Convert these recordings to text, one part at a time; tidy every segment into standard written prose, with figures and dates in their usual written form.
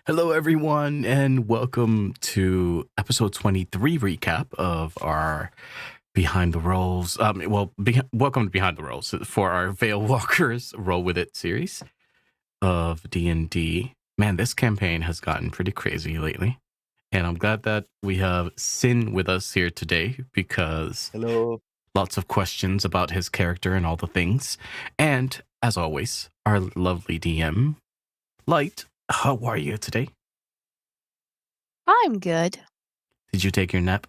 Hello, everyone, and welcome to episode 23 recap of our Behind the Rolls. Welcome to Behind the Rolls for our Veilwalkers Roll With It series of DnD. Man, this campaign has gotten pretty crazy lately, and I'm glad that we have Sin with us here today because Hello. lots of questions about his character and all the things. And as always, our lovely DM, Light. How are you today? I'm good. Did you take your nap?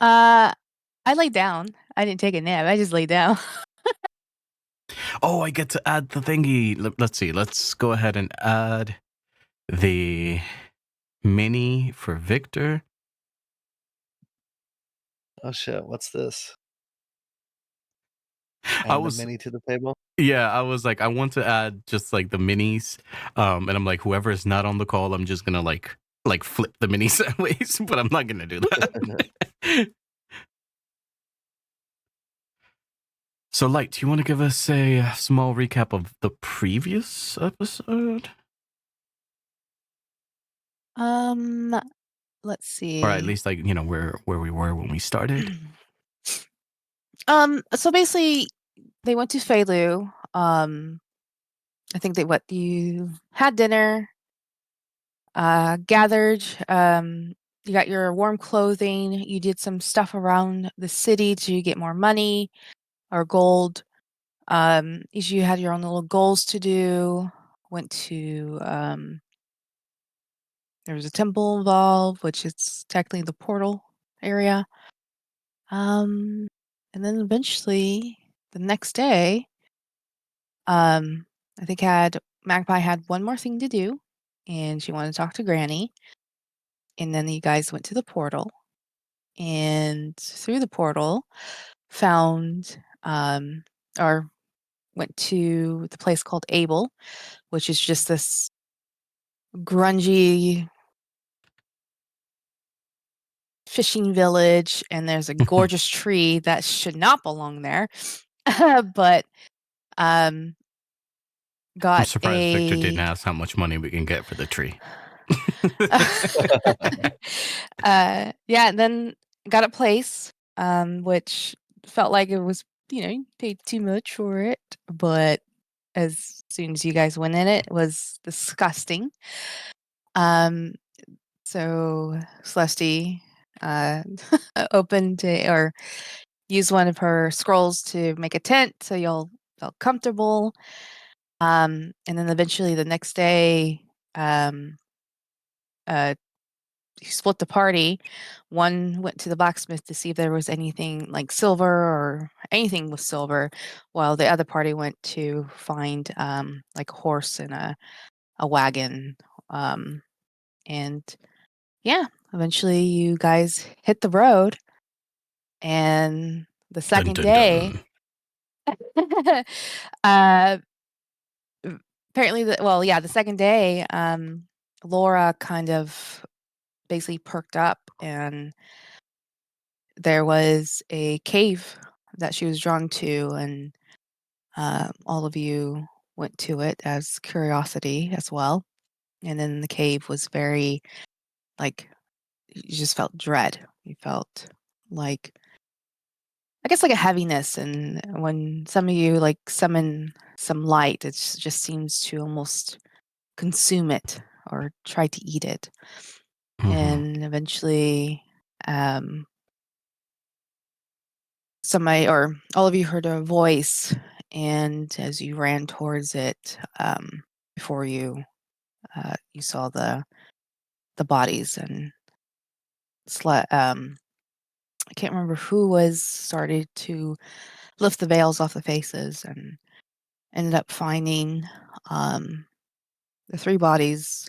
I laid down. I didn't take a nap. I just laid down. Oh, I get to add the thingy. Let's see. Let's go ahead and add the mini for Victor. Oh shit, what's this? I Add the was mini to the table? Yeah, I was like, I want to add just like the minis. And I'm like, whoever is not on the call, I'm just gonna like flip the mini sideways, but I'm not gonna do that. So, Light, do you want to give us a small recap of the previous episode? Let's see. Or at least like, where we were when we started. So basically they went to Feilu. I think you had dinner, gathered, you got your warm clothing, you did some stuff around the city to get more money or gold. Each of you had your own little goals to do. Went to there was a temple involved, which is technically the portal area. And then eventually the next day, I think Magpie had one more thing to do, and she wanted to talk to Granny. And then you guys went to the portal, and through the portal, found or went to the place called Abel, which is just this grungy fishing village, and there's a gorgeous tree that should not belong there. But I'm got surprised Victor didn't ask how much money we can get for the tree. Yeah, and then got a place, which felt like it was, you paid too much for it, but as soon as you guys went in it was disgusting. So Celeste opened or used one of her scrolls to make a tent so y'all felt comfortable. And then eventually the next day, he split the party. One went to the blacksmith to see if there was anything like silver or anything with silver, while the other party went to find like a horse and a wagon. And yeah, eventually you guys hit the road. And the Dun, second dun, day, dun. uh, apparently, the second day, Laura kind of basically perked up, and there was a cave that she was drawn to, and all of you went to it as curiosity as well. And then the cave was very, like, you just felt dread. You felt like, I guess, like a heaviness. And when some of you like summon some light, it just seems to almost consume it or try to eat it. Mhm. And eventually, somebody or all of you heard a voice, and as you ran towards it, before you, you saw the bodies, and I can't remember who was started to lift the veils off the faces, and ended up finding the three bodies.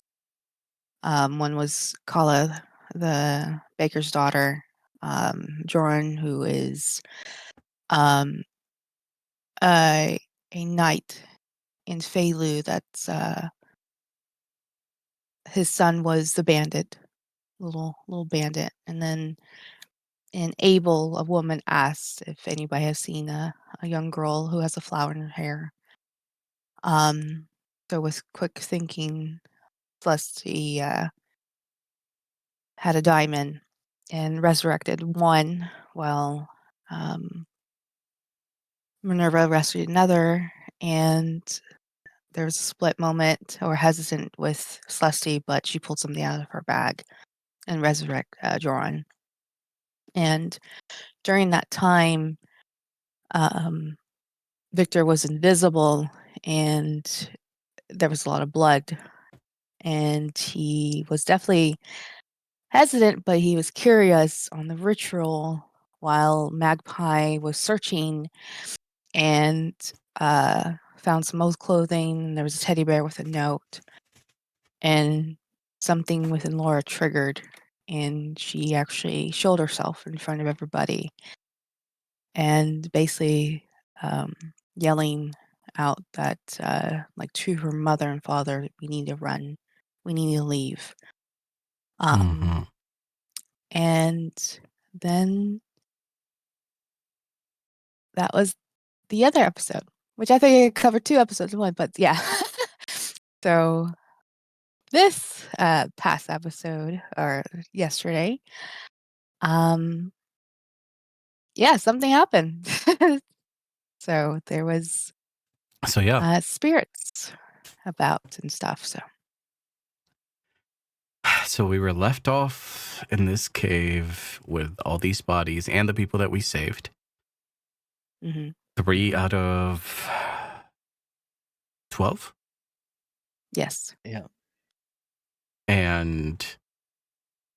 One was Kala, the baker's daughter, Joran, who is um, a knight in Feilu. That's his son was the bandit, little bandit, and then in Abel, a woman asked if anybody has seen a young girl who has a flower in her hair. Um, So with quick thinking, Celeste had a diamond and resurrected one, while Minerva rescued another, and there was a split moment or hesitant with Celeste, but she pulled something out of her bag and resurrect Joran. And during that time, Victor was invisible, and there was a lot of blood, and he was definitely hesitant, but he was curious on the ritual while Magpie was searching and found some old clothing. There was a teddy bear with a note, and something within Laura triggered, and she actually showed herself in front of everybody and basically yelling out that, like, to her mother and father, we need to run, we need to leave. Mhm. And then that was the other episode, which I think I covered 2 episodes in one, but yeah. So this past episode, or yesterday, yeah, something happened. So there was So yeah, spirits about and stuff. so we were left off in this cave with all these bodies and the people that we saved. Hmm. 3 out of 12, Yes. Yeah. and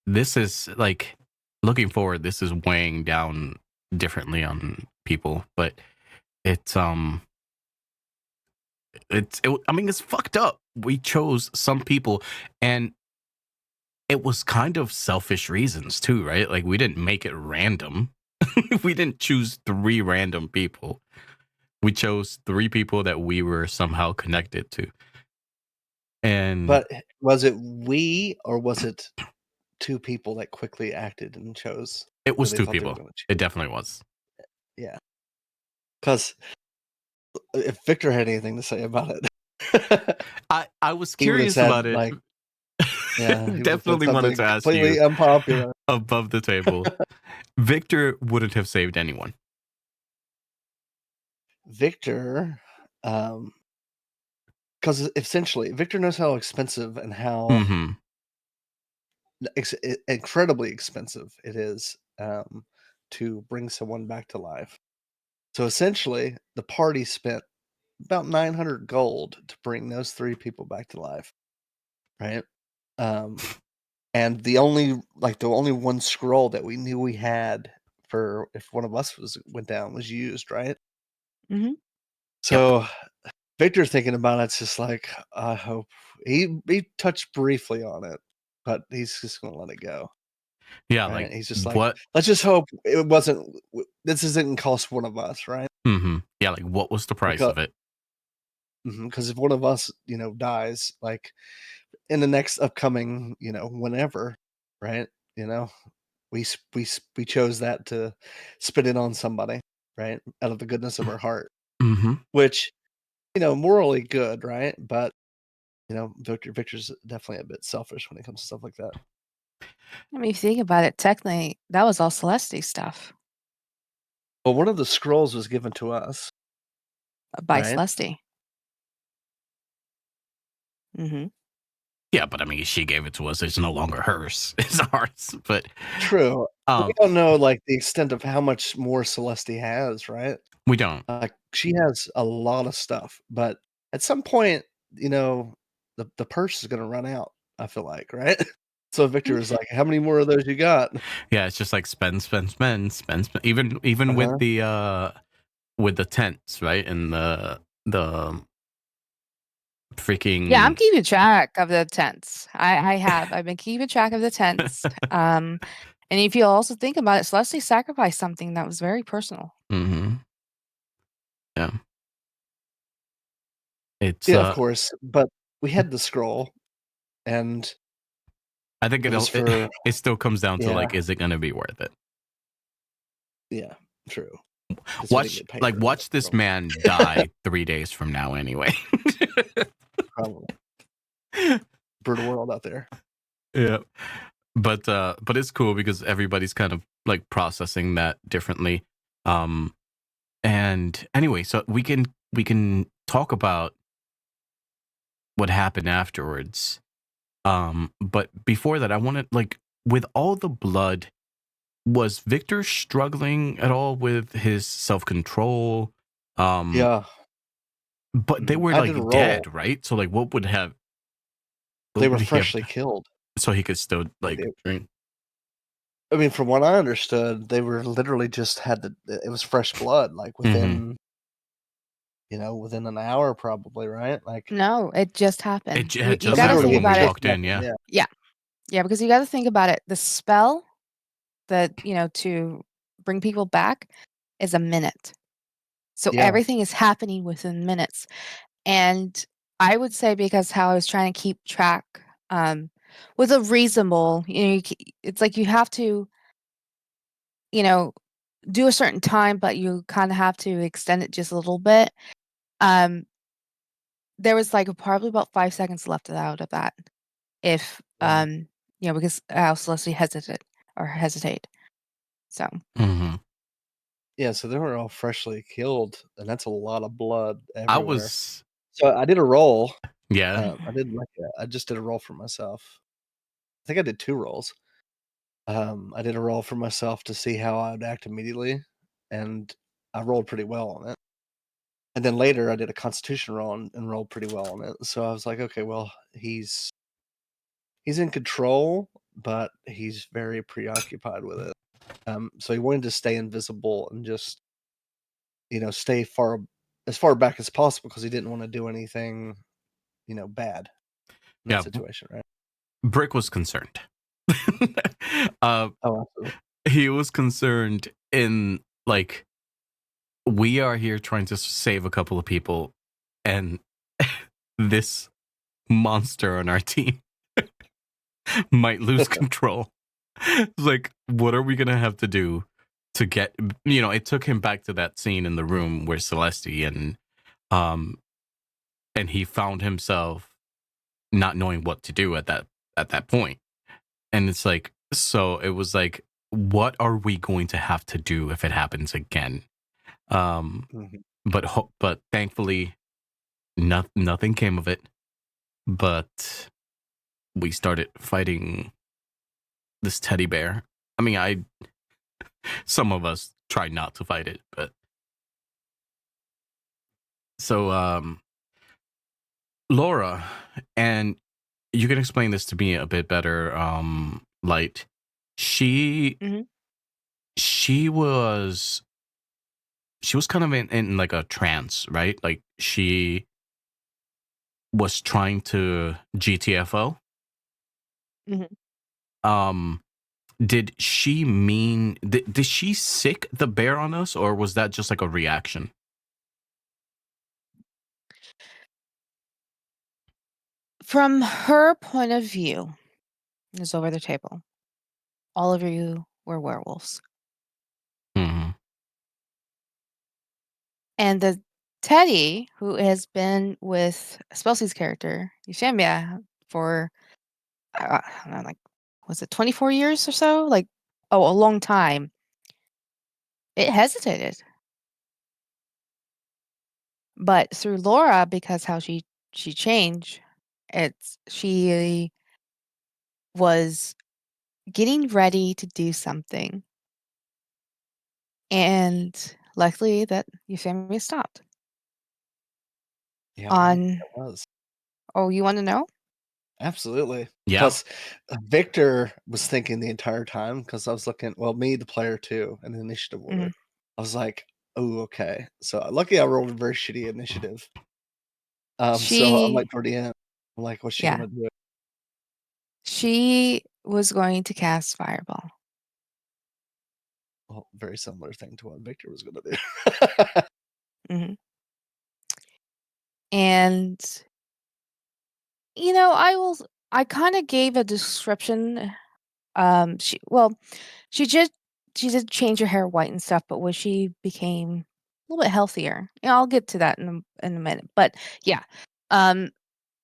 this is like, looking forward, this is weighing down differently on people, but it's I mean, it's fucked up. We chose some people, and it was kind of selfish reasons too, right? Like, we didn't make it random. We didn't choose 3 random people. We chose 3 people that we were somehow connected to. And But was it we, or was it 2 people that quickly acted and chose it who was they 2 thought they were people. going to choose? It definitely was. Yeah. Because if Victor had anything to say about it, I was he would have curious about said, it. like, yeah, he would have said Definitely wanted something to ask completely you unpopular. above the table. Victor wouldn't have saved anyone. Victor, because essentially, Victor knows how expensive and how Mm-hmm. incredibly expensive it is to bring someone back to life. So essentially, the party spent about 900 gold to bring those 3 people back to life, right? And the only one scroll that we knew we had for if one of us went down was used, right? Hmm. Yep. So Victor thinking about it's just like, I hope he touched briefly on it, but he's just gonna let it go. Yeah, Right? like, He's just like, what? let's just hope it wasn't. This isn't cost one of us, right? Mm-hmm. Yeah, like, what was the price Because of it? if one of us, dies, like in the next upcoming, whenever, right? You know, we chose that to spit it on somebody, right? Out of the goodness of our heart, Mm-hmm. which morally good, right? But Victor's definitely a bit selfish when it comes to stuff like that. I mean, if you think about it, technically, that was all Celeste stuff Well, one of the scrolls was given to us, by right? Celeste. Hmm. Yeah, but I mean, she gave it to us. It's no longer hers. It's ours. But True. We um, don't know like the extent of how much more Celeste has, right? we don't. Like she has a lot of stuff, but at some point, the purse is gonna run out, I feel like, right? So Victor is like, how many more of those you got? Yeah, it's just like spend, spend, spend, spend, spend. Even Uh-huh. with the tents, right? And the Yeah, I'm freaking keeping track of the tents. I've been keeping track of the tents. And if you also think about it, Celeste sacrificed something that was very personal. mm-hmm. Yeah. It's Yeah, of course. But we had the scroll and I think it was it for it still comes down to, yeah, like, is it gonna be worth it? yeah, true. Because we didn't get paid for that Watch this scroll. man die 3 days from now anyway. Probably. Brutal world out there. Yeah. But it's cool because everybody's kind of like processing that differently. And anyway, so we can talk about what happened afterwards. But before that, I wanted, like, with all the blood, was Victor struggling at all with his self-control? Yeah. But they were I like did a roll. dead, right? So like what They would were he have freshly done? killed. So he could still like drink. I mean, from what I understood, they were literally just it was fresh blood, like within within an hour probably, right? Like No, it just happened. It had You just got to literally think happened when about we it. walked in, yeah. Yeah, because you got to think about it. The spell that, to bring people back is a minute. So Yeah. everything is happening within minutes. And I would say, because how I was trying to keep track with a reasonable, it's like you have to, do a certain time, but you kind of have to extend it just a little bit. There was like probably about 5 seconds left out of that. If, Yeah. because how Celeste hesitate. So, Mhm. Yeah, so they were all freshly killed, and that's a lot of blood I everywhere. was So I did a roll. yeah. I just did a roll for myself. I think I did 2 rolls. I did a roll for myself to see how I would act immediately, and I rolled pretty well on it. And then later I did a constitution roll and rolled pretty well on it. So I was like, okay, well, he's in control, but he's very preoccupied with it. So he wanted to stay invisible and just, stay as far back as possible because he didn't want to do anything, bad in that Yeah. situation, right? Brick was concerned. Oh, absolutely. He was concerned in, like, we are here trying to save a couple of people, and this monster on our team might lose control. It's like, what are we gonna have to do to get? It took him back to that scene in the room where Celeste and he found himself not knowing what to do at that point. And it's like, so it was like, what are we going to have to do if it happens again? Mhm. But thankfully, nothing came of it. But we started fighting this teddy bear. I mean, some of us tried not to fight it, but so Laura, and you can explain this to me a bit better. Light, she Mhm. she was kind of in like a trance, right? Like she was trying to GTFO. Mhm. Um, did she did she sick the bear on us, or was that just like a reaction? From her point of view, is over the table. All of you were werewolves. Mm-hmm. And the Teddy, who has been with Spelsey's character, Euphemia, for, I don't know, like, was it 24 years or so? Like, a long time. It hesitated. But through Laura, because how she changed, she was getting ready to do something. And luckily that Euphemia stopped. Yeah, right. It On was. Oh, you wanna know? Absolutely. Yeah. Plus, Victor was thinking the entire time because I was looking, well, me, the player too, and the initiative order. Mhm. I was like, oh, okay. So lucky I rolled a very shitty initiative. So I'm like She toward the end, I'm like, what's she Yeah. gonna do? She was going to cast Fireball. Well, very similar thing to what Victor was gonna do. Mhm. And, I kinda gave a description. She did change her hair white and stuff, but when she became a little bit healthier, I'll get to that in a minute. But yeah, um,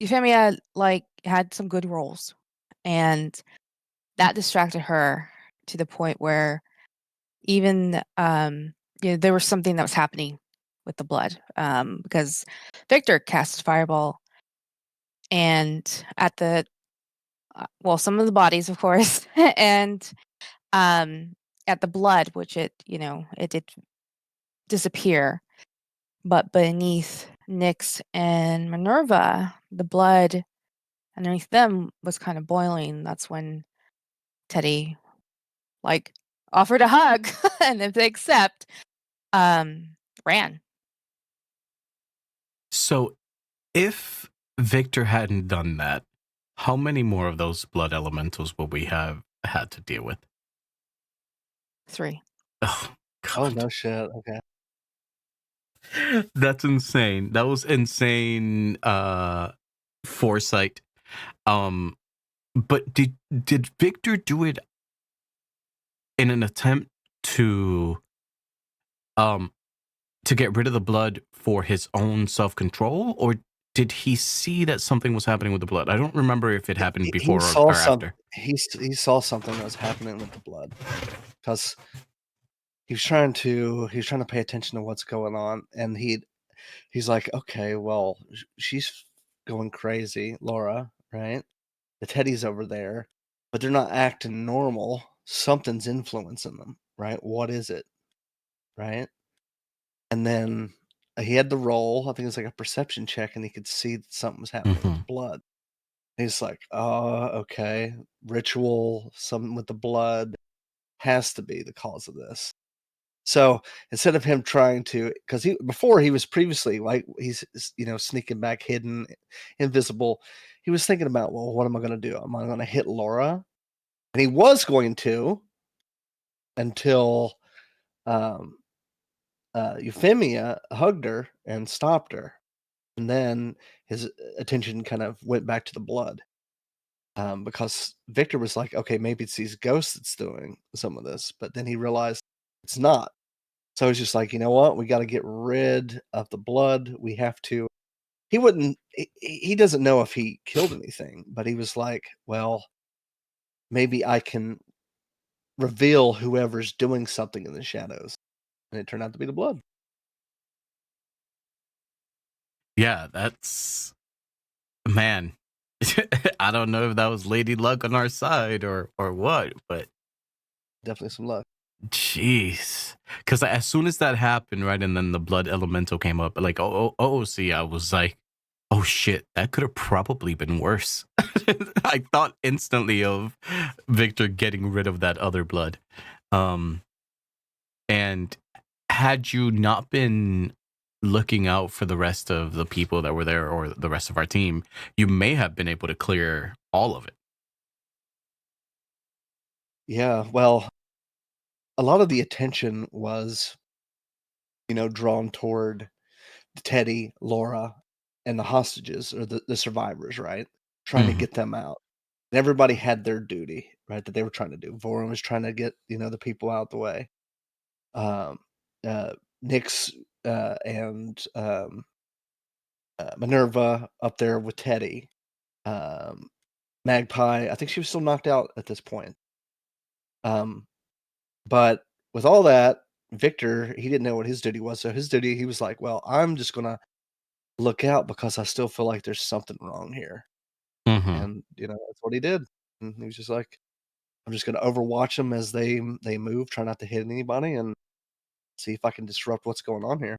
Euphemia like had some good rolls, and that distracted her to the point where even there was something that was happening with the blood, because Victor cast fireball, and at the some of the bodies, of course, and at the blood, which it did disappear, but beneath Nyx and Minerva, the blood underneath them was kind of boiling. That's when Teddy like offered a hug, and if they accept, ran. So if Victor hadn't done that, how many more of those blood elementals would we have had to deal with? 3. Oh, God. Oh, no shit. Okay. That's insane. That was insane foresight. But did Victor do it in an attempt to get rid of the blood for his own self-control, or did he see that something was happening with the blood? I don't remember if it happened He before saw or some. after. He saw something that was happening with the blood, because he was trying to pay attention to what's going on, and he's like, okay, well, she's going crazy, Laura, right? The Teddy's over there, but they're not acting normal. Something's influencing them, right? What is it, right? And then he had the roll. I think it was like a perception check, and he could see that something was happening with the blood. He's like, oh, okay, ritual, something with the blood has to be the cause of this. So instead of him trying to, because before he was previously like he's sneaking back, hidden, invisible. He was thinking about, well, what am I going to do? Am I going to hit Laura? And he was going to, until Euphemia hugged her and stopped her, and then his attention kind of went back to the blood, because Victor was like, okay, maybe it's these ghosts that's doing some of this, but then he realized it's not. So he's just like, you know what? We got to get rid of the blood. We have to. He wouldn't. He doesn't know if he killed anything, but he was like, well, maybe I can reveal whoever's doing something in the shadows, and it turned out to be the blood. Yeah, that's, man. I don't know if that was Lady Luck on our side or what, but Definitely some luck. jeez. Because as soon as that happened, right, and then the blood elemental came up, like, see, I was like, oh shit, that could have probably been worse. I thought instantly of Victor getting rid of that other blood. And had you not been looking out for the rest of the people that were there or the rest of our team, you may have been able to clear all of it. Yeah, well, a lot of the attention was, drawn toward Teddy, Laura, and the hostages, or the survivors, right? Trying to get them out. And everybody had their duty, right, that they were trying to do. Voron was trying to get, the people out the way. Nyx and Minerva up there with Teddy. Magpie, I think she was still knocked out at this point. But with all that, Victor, he didn't know what his duty was. So his duty, he was like, well, I'm just going to look out because I still feel like there's something wrong here. And, that's what he did. And he was just like, I'm just going to overwatch them as they move, try not to hit anybody, and see if I can disrupt what's going on here.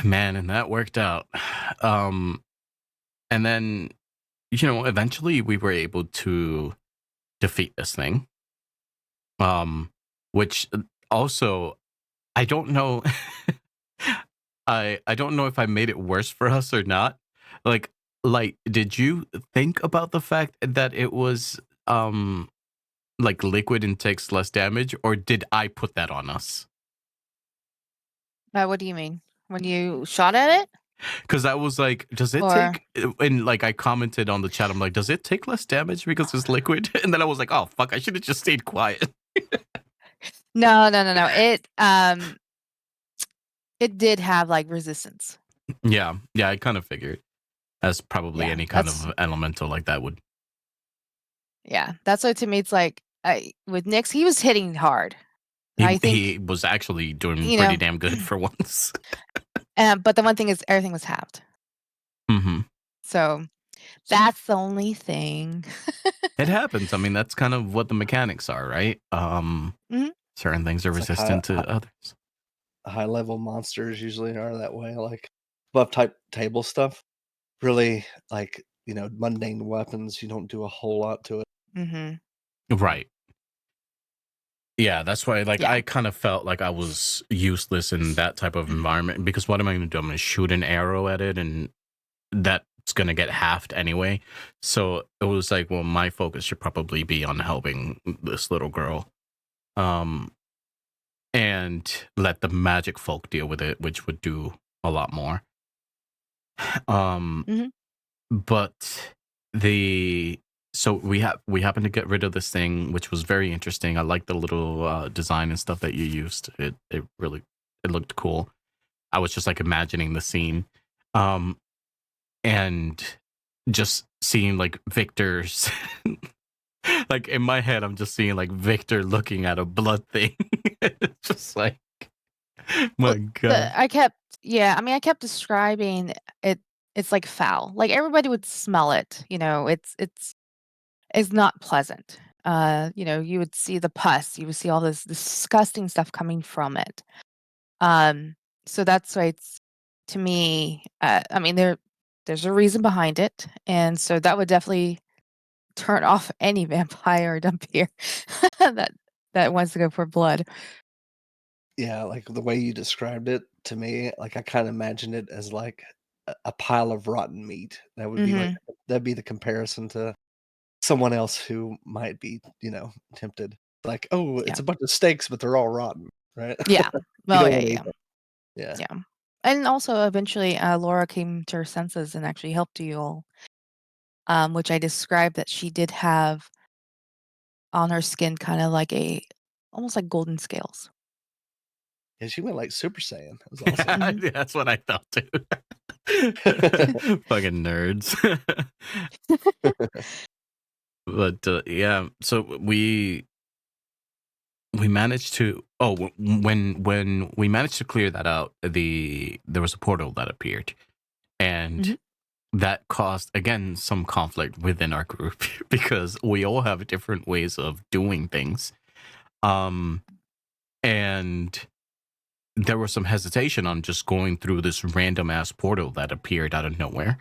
Man, and that worked out. And then, eventually we were able to defeat this thing. Which also, I don't know. I don't know if I made it worse for us or not. Like, did you think about the fact that it was like liquid and takes less damage, or did I put that on us? What do you mean? When you shot at it? Because I was like, does it take? And like I commented on the chat, I'm like, does it take less damage because it's liquid? And then I was like, oh fuck, I should have just stayed quiet. No. It did have like resistance. Yeah, I kind of figured, as probably Yeah, any kind that's of elemental like that would. yeah. That's why to me it's like with Nyx, he was hitting hard. And I He think was actually doing you pretty know, damn good for once. but the one thing is everything was halved. Hmm. So that's the only thing. It happens. I mean, that's kind of what the mechanics are, right? Mhm. Certain things are It's like resistant to others. high level monsters usually are that way. Like above type table stuff, really like mundane weapons. You don't do a whole lot to it. Mhm. Right. Yeah, that's why, like, Yeah. I kind of felt like I was useless in that type of environment because what am I going to do? I'm going to shoot an arrow at it, and that's going to get halved anyway. So it was like, well, my focus should probably be on helping this little girl, um, and let the magic folk deal with it, which would do a lot more. Mhm. But the so we happened to get rid of this thing, which was very interesting. I like the little design and stuff that you used. It really it looked cool. I was just like imagining the scene, um, and just seeing like Victor's like in my head, I'm just seeing like Victor looking at a blood thing. It's just like Well, my God. I kept describing it. It's like foul. Like everybody would smell it. It's not pleasant. You would see the pus. You would see all this disgusting stuff coming from it. Um, so that's why it's to me. I mean, there's a reason behind it, and so that would definitely turn off any vampire or vampire that wants to go for blood. Yeah, like the way you described it to me, like I kind of imagined it as like a pile of rotten meat. Hmm. That'd be the comparison to someone else who might be, tempted. Like, oh, Yeah. it's a bunch of steaks, but they're all rotten, right? Yeah. You Well, don't yeah, want to yeah, eat yeah. that. Yeah. Yeah. And also, eventually, Laura came to her senses and actually helped you all, which I described that she did have on her skin kind of like almost like golden scales. Yeah, she went like Super Saiyan. It was awesome. Hmm. That's what I thought too. Fucking nerds. But yeah, so we managed to when we managed to clear that out, there was a portal that appeared, and Hmm. that caused again some conflict within our group because we all have different ways of doing things. Um and there was some hesitation on just going through this random ass portal that appeared out of nowhere.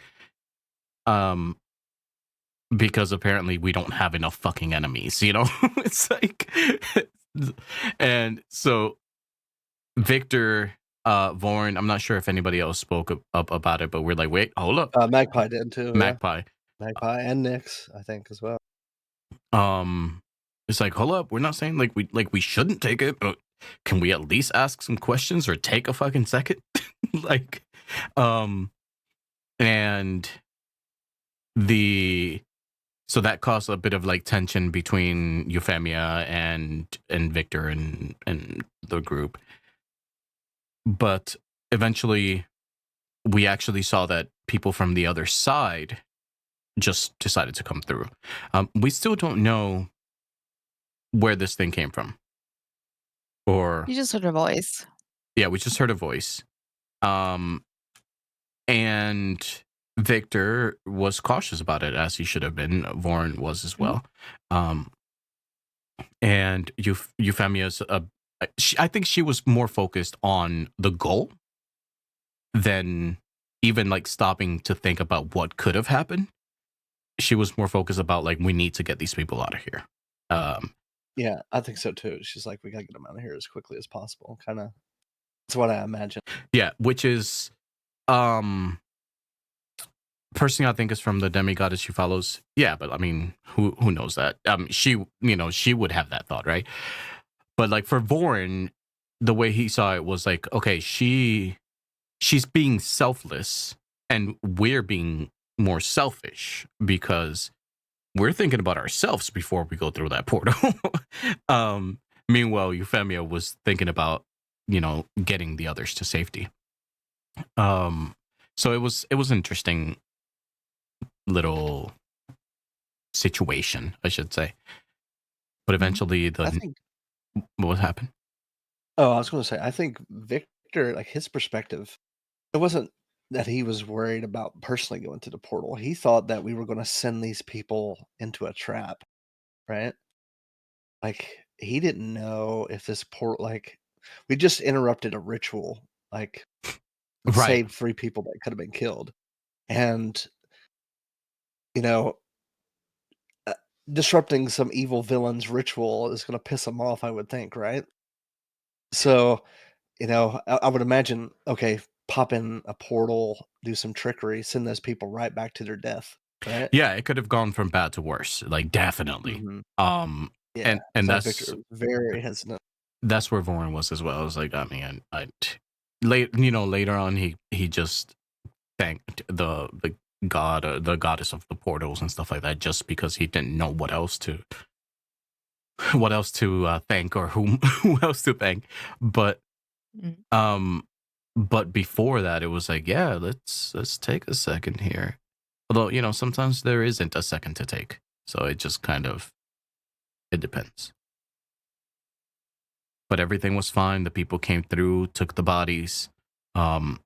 Um because apparently we don't have enough fucking enemies, you know? It's like and so Victor, Vorn, I'm not sure if anybody else spoke up about it, but we're like, wait, hold up. Magpie did too, yeah. Magpie. Magpie and Nyx, I think, as well. Um, it's like, hold up, we're not saying like we shouldn't take it, but can we at least ask some questions or take a fucking second? Like, um, and the so that caused a bit of like tension between Euphemia and Victor and the group. But eventually we actually saw that people from the other side just decided to come through. We still don't know where this thing came from. Or You just heard her voice. yeah, we just heard a voice. Um, and Victor was cautious about it, as he should have been. Vorn was as Hmm. well. Um, and Euphemia's, I think she was more focused on the goal than even like stopping to think about what could have happened. She was more focused about like, we need to get these people out of here. Um, Yeah, I think so too. She's like, we gotta get them out of here as quickly as possible. Kind of, that's what I imagine. yeah, which is, personally, I think is from the demigoddess she follows. Yeah, but I mean, who knows that? She, she would have that thought, right? But like for Vorin, the way he saw it was like, okay, she's being selfless, and we're being more selfish because we're thinking about ourselves before we go through that portal. Meanwhile, Euphemia was thinking about, getting the others to safety. Um, So it was interesting little situation, I should say. But eventually, I think. what happened? Oh, I was going to say, I think Victor, like his perspective, it wasn't that he was worried about personally going to the portal. He thought that we were going to send these people into a trap, right? Like he didn't know if this portal, like we just interrupted a ritual, like and Right. saved 3 people that could have been killed, and you know, uh, disrupting some evil villain's ritual is going to piss him off, I would think, right? So, I would imagine, okay, pop in a portal, do some trickery, send those people right back to their death, right? Yeah, it could have gone from bad to worse, like definitely. Mhm. Yeah. And So Victor that's was very hesitant. where Vaughn was as well. I was like, I mean, later on, he just thanked the god, the goddess of the portals and stuff like that, just because he didn't know what else to thank, or who else to thank. But Mm. but before that, it was like, yeah, let's take a second here. Although, sometimes there isn't a second to take, so it just kind of, it depends. But everything was fine. The people came through, took the bodies. Um,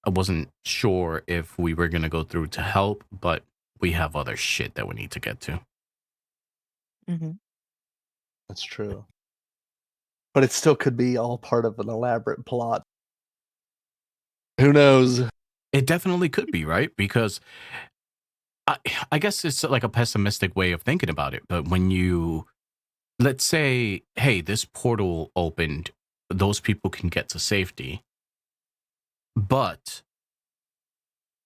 I wasn't sure if we were gonna go through to help, but we have other shit that we need to get to. Mhm. That's true. But it still could be all part of an elaborate plot. Who knows? It definitely could be, right? Because I guess it's like a pessimistic way of thinking about it. But when you, let's say, hey, this portal opened, those people can get to safety, but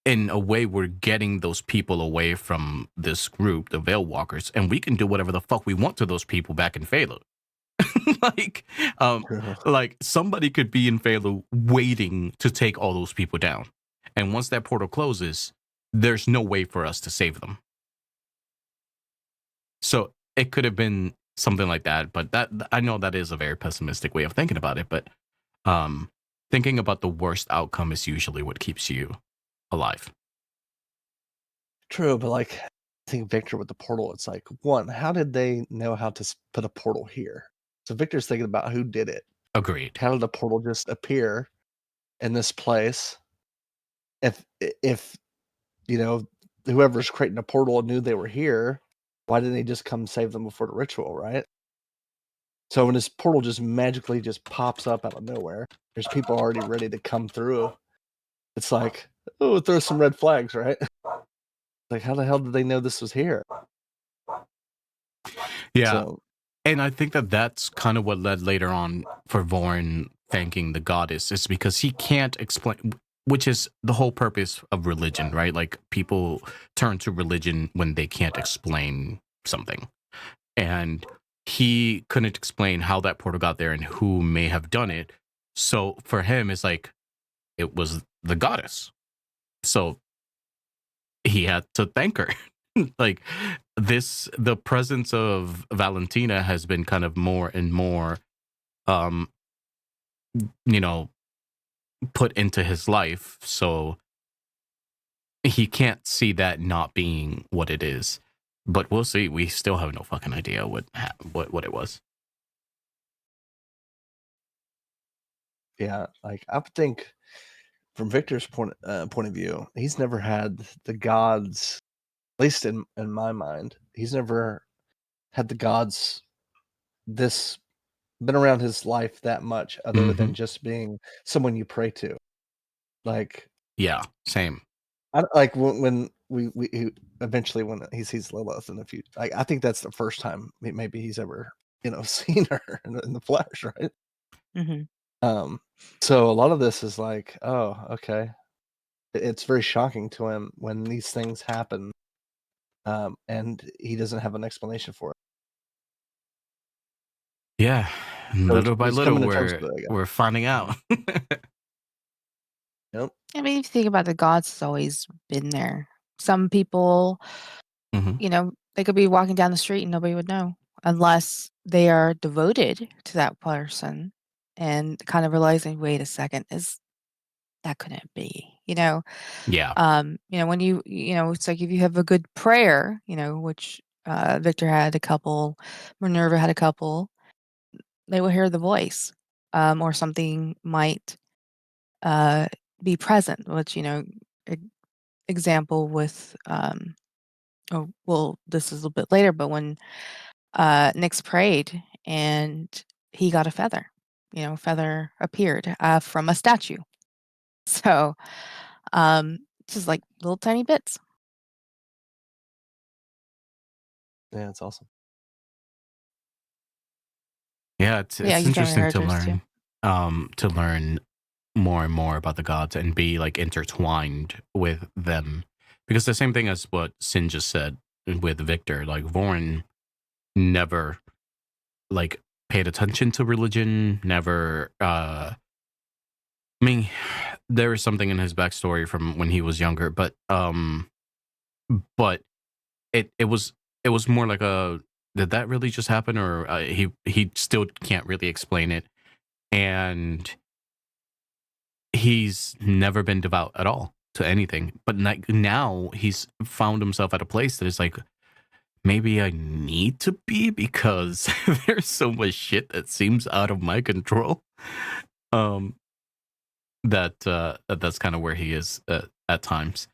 in a way, we're getting those people away from this group, the Veilwalkers, and we can do whatever the fuck we want to those people back in Phalanx. like, True. like somebody could be in Phalanx waiting to take all those people down, and once that portal closes, there's no way for us to save them. So it could have been something like that, but that, I know that is a very pessimistic way of thinking about it. But thinking about the worst outcome is usually what keeps you alive. True, but like I think Victor with the portal, it's like, one, how did they know how to put a portal here? So Victor's thinking about who did it. Agreed. How did the portal just appear in this place? If whoever's creating a portal knew they were here, why didn't they just come save them before the ritual, right? So when this portal just magically just pops up out of nowhere, there's people already ready to come through. It's like, oh, throw some red flags, right? Like, how the hell did they know this was here? Yeah. So And I think that that's kind of what led later on for Vorn thanking the goddess, is because he can't explain, which is the whole purpose of religion, right? Like people turn to religion when they can't explain something. And he couldn't explain how that portal got there and who may have done it. So for him, it's like, it was the goddess. So he had to thank her. Like the presence of Valentina has been kind of more and more, um, put into his life. So he can't see that not being what it is. But we'll see. We still have no fucking idea what it was. yeah, like I would think from Victor's point of view, he's never had the gods, at least in my mind, he's never had the gods this been around his life that much, other than just being someone you pray to. Like, Yeah, same. like when eventually when he sees Lilith in the future, I think that's the first time maybe he's ever seen her in the flesh, right? Mhm. So a lot of this is like, oh, okay. It's very shocking to him when these things happen, and he doesn't have an explanation for it. Yeah, and So little by he's little, coming to terms with it, I guess. we're finding out. Yep. I mean, if you think about the gods, has always been there. Some people, Mhm. they could be walking down the street and nobody would know unless they are devoted to that person and kind of realizing, wait a second, that couldn't be. Yeah. When it's like if you have a good prayer, which Victor had a couple, Minerva had a couple, they will hear the voice, or something might be present, which, example with, this is a little bit later, but when Nyx prayed and he got a feather, feather appeared from a statue. So, just like little tiny bits. Yeah, it's awesome. Yeah, it's interesting to learn, to learn more and more about the gods and be like intertwined with them, because the same thing as what Sin just said with Victor, like Vorin never like paid attention to religion, never. I mean, there is something in his backstory from when he was younger, but it was more like a, did that really just happen, or he still can't really explain it, and he's never been devout at all to anything. But like now he's found himself at a place that is like, maybe I need to be, because there's so much shit that seems out of my control. That's kind of where he is at times,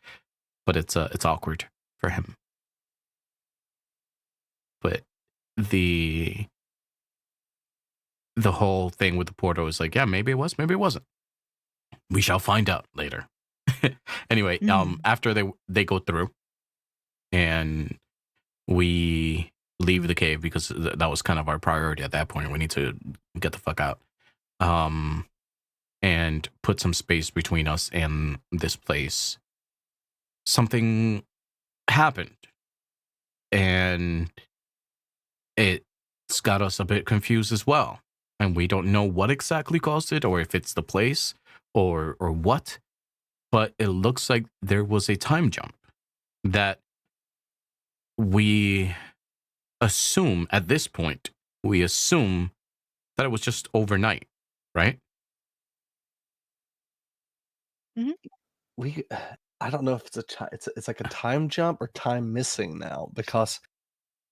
but it's awkward for him. But the whole thing with the portal is like, yeah, maybe it was, maybe it wasn't. We shall find out later. Anyway, after they go through and we leave the cave, because that was kind of our priority at that point. We need to get the fuck out, and put some space between us and this place. Something happened, and it's got us a bit confused as well. And we don't know what exactly caused it, or if it's the place, or what. But it looks like there was a time jump that we assume, at this point, that it was just overnight, right? I don't know if it's like a time jump or time missing now, because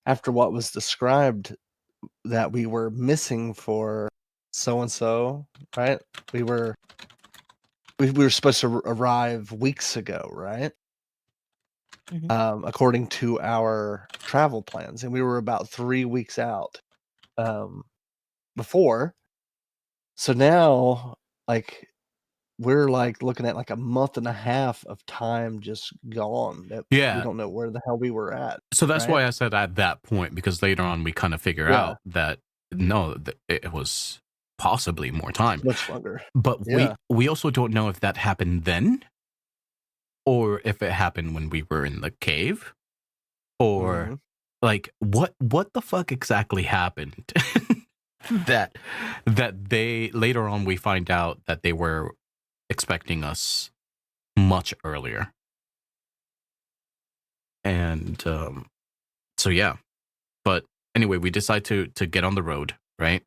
after what was described, that we were missing for so and so, right? We were supposed to arrive weeks ago, right? According to our travel plans, and we were about 3 weeks out before. So now, like, we're like looking at like a month and a half of time just gone that we don't know where the hell we were at. So that's right? why I said at that point, because later on we kind of figure out that no, it was possibly more time. Much longer. But we also don't know if that happened then, or if it happened when we were in the cave, or like what the fuck exactly happened. that they, later on we find out that they were expecting us much earlier. And so yeah. But anyway, we decide to get on the road, right?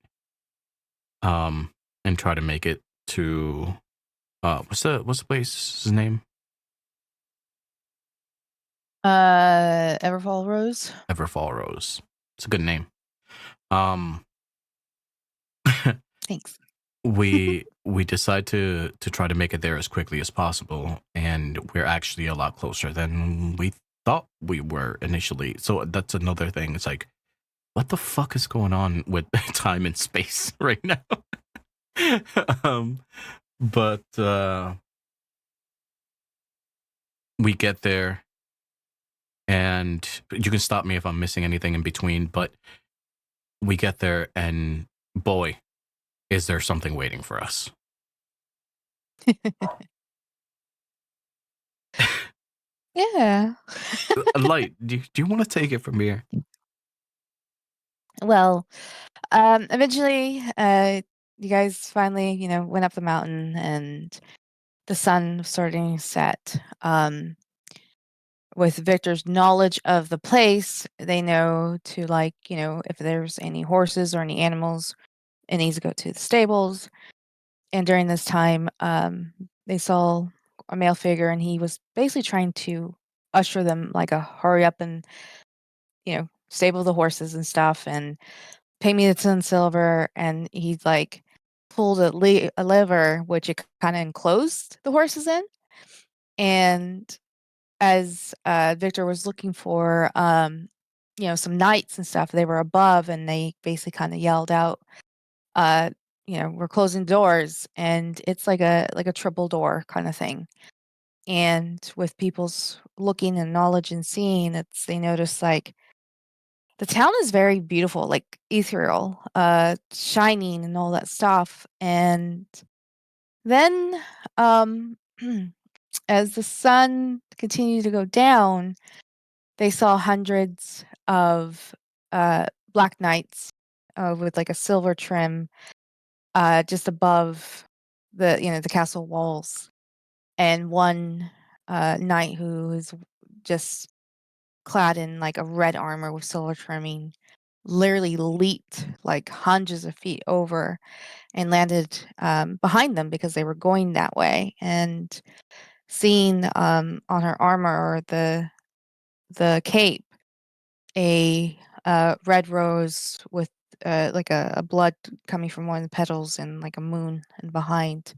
And try to make it to what's the place's name? Everfall Rose. Everfall Rose. It's a good name. Thanks. We decide to try to make it there as quickly as possible, and we're actually a lot closer than we thought we were initially. So that's another thing. It's like, what the fuck is going on with time and space right now? But we get there, and you can stop me if I'm missing anything in between, but we get there, and boy, is there something waiting for us. Yeah. Light, do you want to take it from here? Well, eventually, you guys finally, went up the mountain, and the sun was starting to set. With Victor's knowledge of the place, they know to, like, if there's any horses or any animals, it needs to go to the stables. And during this time, they saw a male figure, and he was basically trying to usher them like a hurry up and, stable the horses and stuff and pay me the 10 silver. And he like pulled a lever, which it kind of enclosed the horses in. And as Victor was looking for, some knights and stuff, they were above, and they basically kind of yelled out, we're closing doors, and it's like a triple door kind of thing. And with people's looking and knowledge and seeing, they notice like the town is very beautiful, like ethereal, shining and all that stuff. And then, as the sun continued to go down, they saw hundreds of black knights with like a silver trim just above the castle walls, and one knight who is just clad in like a red armor with silver trimming literally leaped like hundreds of feet over and landed behind them because they were going that way. And seeing on her armor or the cape a red rose with like a blood coming from one of the petals and like a moon and behind,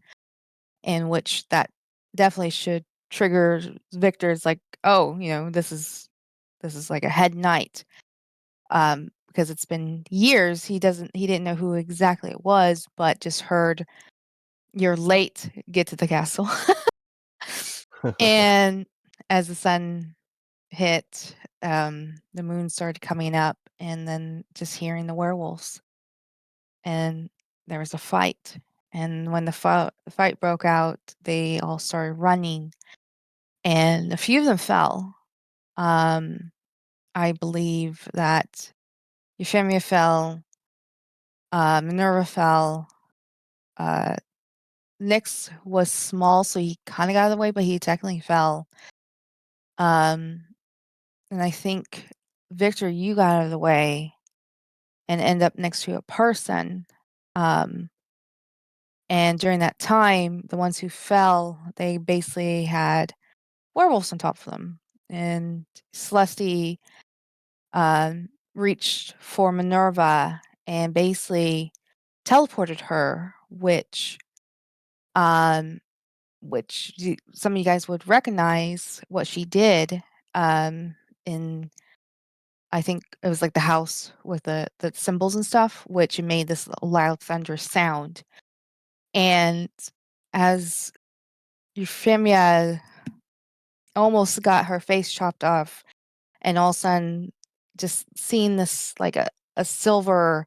in which that definitely should trigger Victor's like, oh, this is like a head knight. Because it's been years, he didn't know who exactly it was, but just heard, "You're late, get to the castle." And as the sun hit, the moon started coming up, and then just hearing the werewolves. And there was a fight. And when the fight broke out, they all started running, and a few of them fell. I believe that Euphemia fell, Minerva fell, Nyx was small, so he kind of got out of the way, but he technically fell. And I think, Victor, you got out of the way and end up next to a person. And during that time, the ones who fell, they basically had werewolves on top of them. And Celeste reached for Minerva and basically teleported her, which some of you guys would recognize what she did in, I think it was like the house with the symbols and stuff, which made this loud thunderous sound. And as Euphemia almost got her face chopped off, and all of a sudden just seeing this like a silver,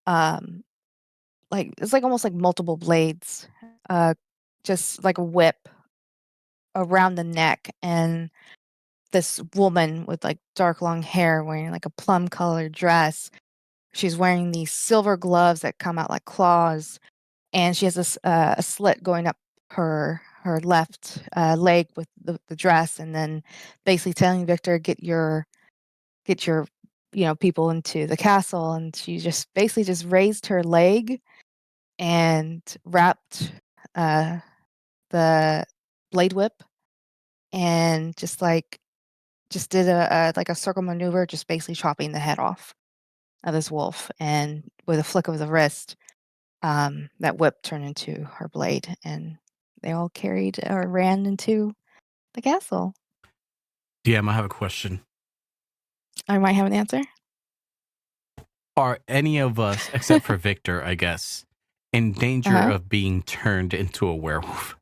like it's like almost like multiple blades, just like a whip around the neck, and this woman with like dark long hair wearing like a plum colored dress. She's wearing these silver gloves that come out like claws, and she has this a slit going up her left leg with the dress, and then basically telling Victor, get your people into the castle. And she just basically just raised her leg and wrapped the blade whip, and just did a like a circle maneuver, just basically chopping the head off of this wolf. And with a flick of the wrist, that whip turned into her blade, and they all carried or ran into the castle. DM, I have a question. I might have an answer. Are any of us, except for Victor, I guess, in danger Uh-huh. of being turned into a werewolf?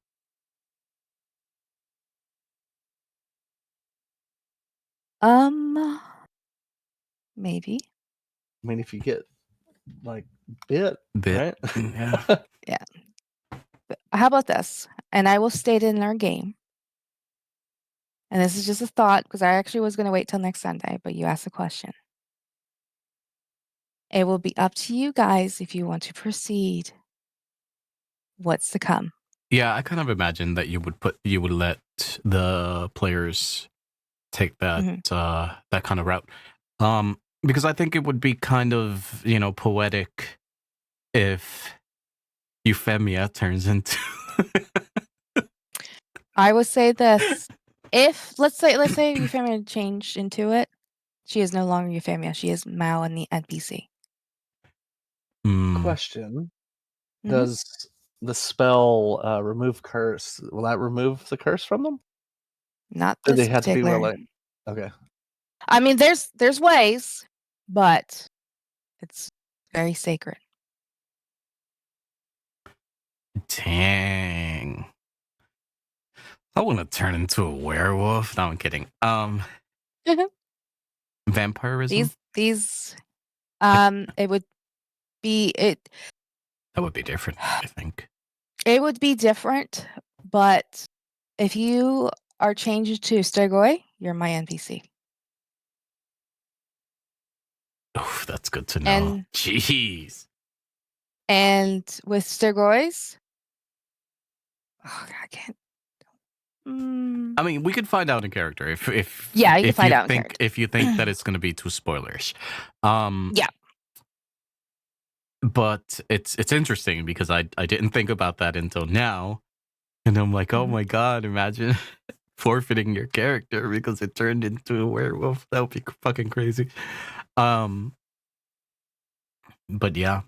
Maybe. I mean, if you get like bit, right? Yeah. Yeah. But how about this? And I will state it in our game. And this is just a thought, because I actually was going to wait till next Sunday, but you asked the question. It will be up to you guys if you want to proceed. What's to come? Yeah, I kind of imagined that you would let the players take that that kind of route. Because I think it would be kind of, poetic if Euphemia turns into I would say this: if let's say Euphemia changed into it, she is no longer Euphemia. She is Mao in the NPC. Question: Mhm. Does the spell remove curse? Will that remove the curse from them? Not Or this they have to be particular. willing? Okay. I mean, there's ways, but it's very sacred. Dang. I want to turn into a werewolf. No, I'm kidding. Vampirism? These it would be it That would be different, I think. it would be different, but if you are changed to Stegoi, you're my NPC. Oof, that's good to know. And Jeez. and with Stegois, oh, I can't. I mean, we could find out in character if Yeah, you can if find you out in think character. if you think that it's going to be too spoilerish. Yeah. But it's interesting because I didn't think about that until now, and I'm like, oh Mhm. my god, imagine forfeiting your character because it turned into a werewolf. That would be fucking crazy. But yeah,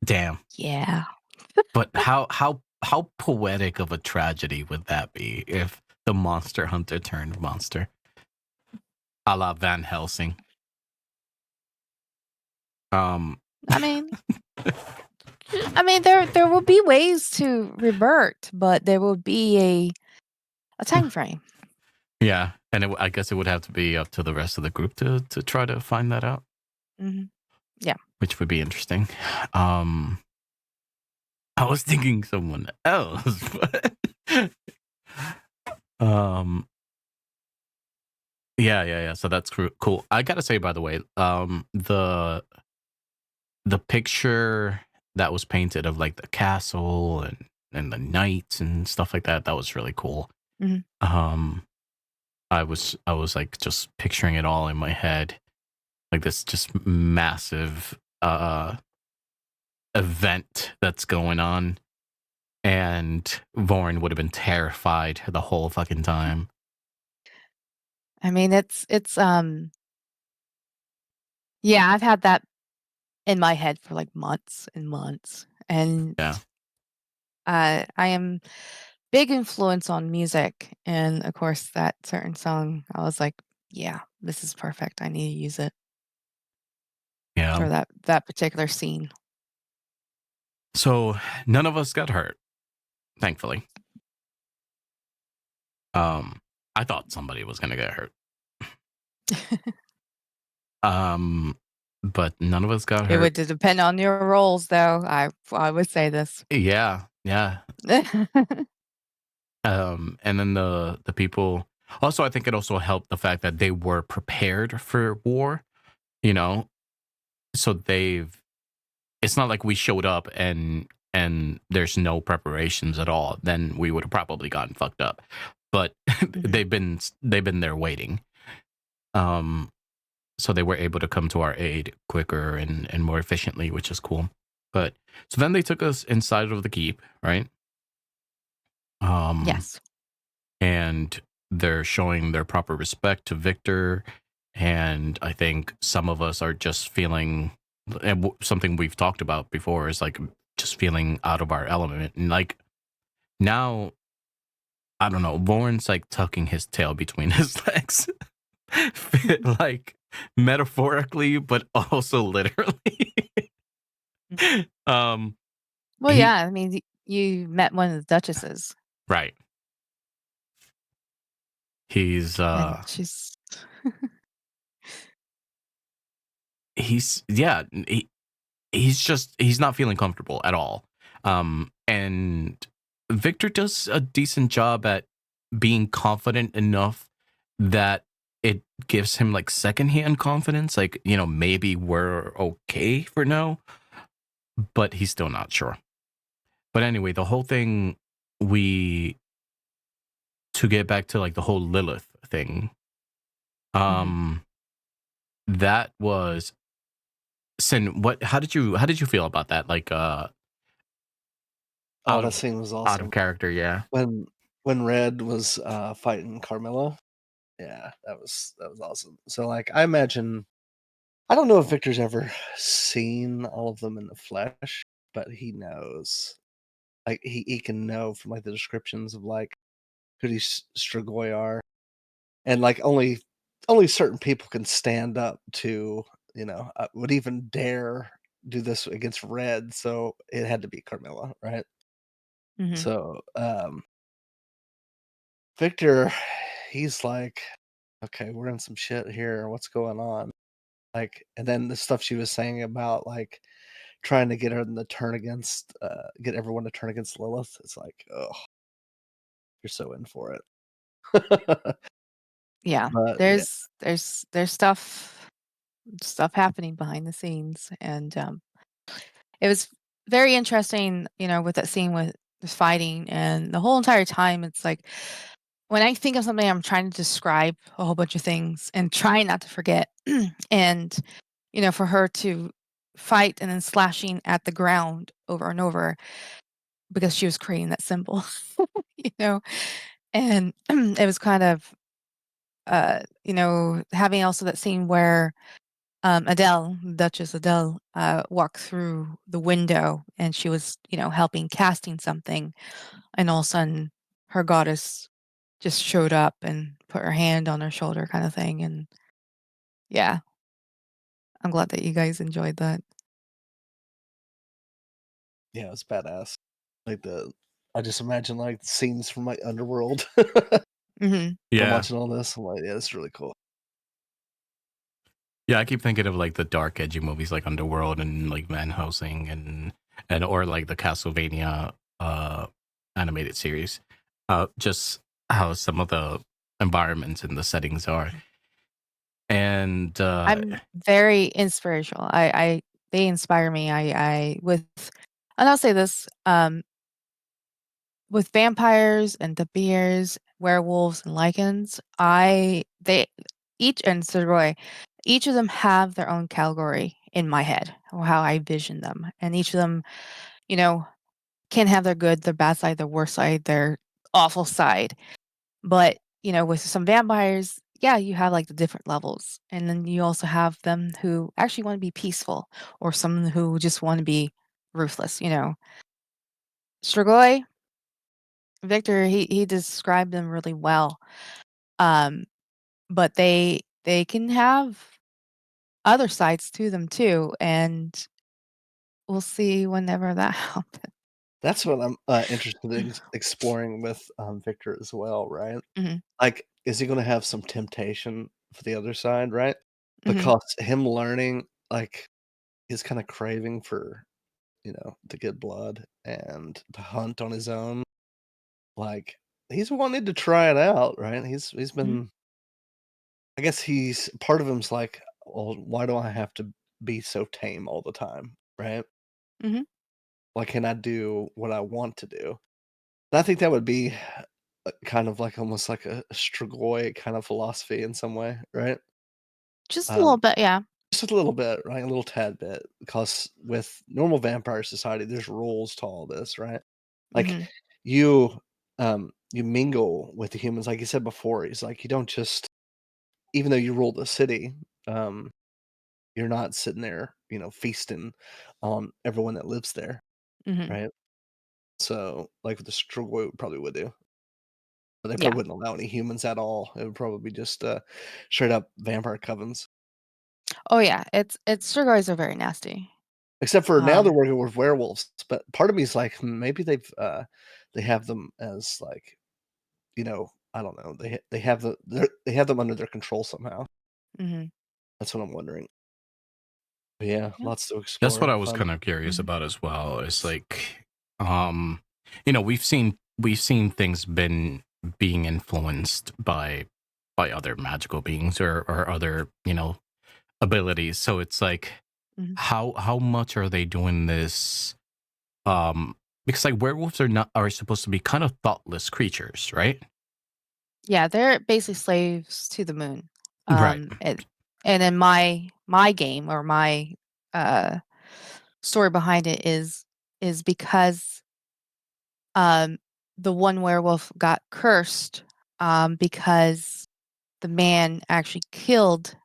damn. Yeah. But how poetic of a tragedy would that be if the monster hunter turned monster, a la Van Helsing? I mean, there will be ways to revert, but there will be a time frame. Yeah, and I guess it would have to be up to the rest of the group to try to find that out. Mm-hmm. Yeah, which would be interesting. I was thinking someone else, but yeah. So that's cool. I gotta say, by the way, the picture that was painted of like the castle and the knights and stuff like that was really cool. Mhm. I was like just picturing it all in my head, like this just massive event that's going on, and Vorn would have been terrified the whole fucking time. I mean, yeah, I've had that in my head for like months and months, and Yeah. I am big influence on music, and of course that certain song, I was like, yeah, this is perfect. I need to use it Yeah. for that particular scene. So none of us got hurt, thankfully. I thought somebody was gonna get hurt. But none of us got It hurt. would depend on your roles, though. I would say this. Yeah. And then the people. Also, I think it also helped the fact that they were prepared for war. You know, so it's not like we showed up and there's no preparations at all. Then we would have probably gotten fucked up. But they've been there waiting. So they were able to come to our aid quicker and more efficiently, which is cool. But so then they took us inside of the keep, right? Yes. And they're showing their proper respect to Victor, and I think some of us are just feeling, and something we've talked about before is like just feeling out of our element, and like now, I don't know, Lauren's like tucking his tail between his legs, like metaphorically, but also literally. Well, He, yeah. I mean, you met one of the duchesses, right. He's and she's yeah, he's not feeling comfortable at all. And Victor does a decent job at being confident enough that it gives him like secondhand confidence, like, you know, maybe we're okay for now, but he's still not sure. But anyway, the whole thing, to get back to like the whole Lilith thing, that was Sin. How did you feel about that? Like, Oh, out that of scene was out awesome. of character. Yeah. When Red was fighting Carmilla. Yeah, that was awesome. So like I imagine I don't know if Victor's ever seen all of them in the flesh, but he knows. Like he can know from like the descriptions of like who these Strigoi are. And like only certain people can stand up to, would even dare do this against Red, so it had to be Carmilla, right? Mhm. So Victor, he's like, okay, we're in some shit here. What's going on? Like, and then the stuff she was saying about like trying to get her to turn against, get everyone to turn against Lilith. It's like, oh, you're so in for it. Yeah. But yeah, There's stuff happening behind the scenes, and it was very interesting, with that scene with the fighting, and the whole entire time it's like when I think of something, I'm trying to describe a whole bunch of things and trying not to forget. And, for her to fight and then slashing at the ground over and over because she was creating that symbol, you know? And it was kind of, having also that scene where Adele, Duchess Adele, walked through the window and she was, helping casting something. And all of a sudden, her goddess just showed up and put her hand on her shoulder, kind of thing. And yeah, I'm glad that you guys enjoyed that. yeah, it's badass. Like I just imagine like scenes from like Underworld. Hmm. I'm Yeah. watching all this. I'm like, yeah, it's really cool. Yeah, I keep thinking of like the dark, edgy movies like Underworld and like Van Helsing and or like the Castlevania animated series. Just how some of the environments and the settings are. And I'm very inspirational. They inspire me. And I'll say this, with vampires and the bears, werewolves and lycans, they each and Surroy, each of them have their own category in my head, or how I vision them. And each of them, you know, can have their good, their bad side, their worst side, their awful side. But, with some vampires, yeah, you have like the different levels. And then you also have them who actually want to be peaceful, or some who just want to be ruthless. Strigoi, Victor, he described them really well. Um, but they can have other sides to them too, and we'll see whenever that happens. That's what I'm interested in exploring with Victor as well, right? Mhm, Like, is he going to have some temptation for the other side, right? mhm, Because him learning, like, his kind of craving for, to get blood and to hunt on his own, like, he's wanted to try it out, right? He's mhm, been, I guess he's part of him's like, well, why do I have to be so tame all the time, right? mhm. Why can't I do what I want to do? And I think that would be kind of like almost like a Strigoi kind of philosophy in some way, right? Just a little Um, bit, yeah. just a little bit, right? A little tad bit, because with normal vampire society, there's rules to all this, right? Like Mhm, you, you mingle with the humans, like you said before. He's like you don't just, even though you rule the city, um, you're not sitting there, feasting on everyone that lives there, mhm. right? So, like what the Strigoi probably would do. But they Yeah. probably wouldn't allow any humans at all. It would probably be just, straight up vampire covens. Oh, yeah, it's Strigoi are very nasty. Except for now they're Um, working with werewolves, but part of me is like, maybe they have them as, like, I don't know, they have them under their control somehow. mhm. That's what I'm wondering. But yeah, Yep. lots to that's what explore. I was Fun. kind of curious Mhm, about as well. It's like, um, we've seen things been being influenced by other magical beings or other abilities. So it's like, mhm. how much are they doing this? Because like werewolves are supposed to be kind of thoughtless creatures, right? Yeah, they're basically slaves to the moon. Right. And then my game, or my uh story behind it is because the one werewolf got cursed because the man actually killed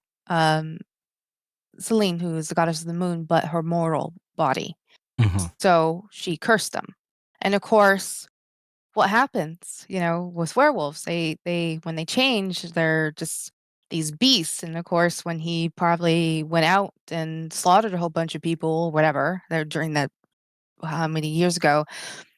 Selene, who is the goddess of the moon, but her mortal body. Mhm. So she cursed them. And of course, what happens, with werewolves? They when they change, they're just these beasts. And of course, when he probably went out and slaughtered a whole bunch of people, whatever, there during that how many years ago,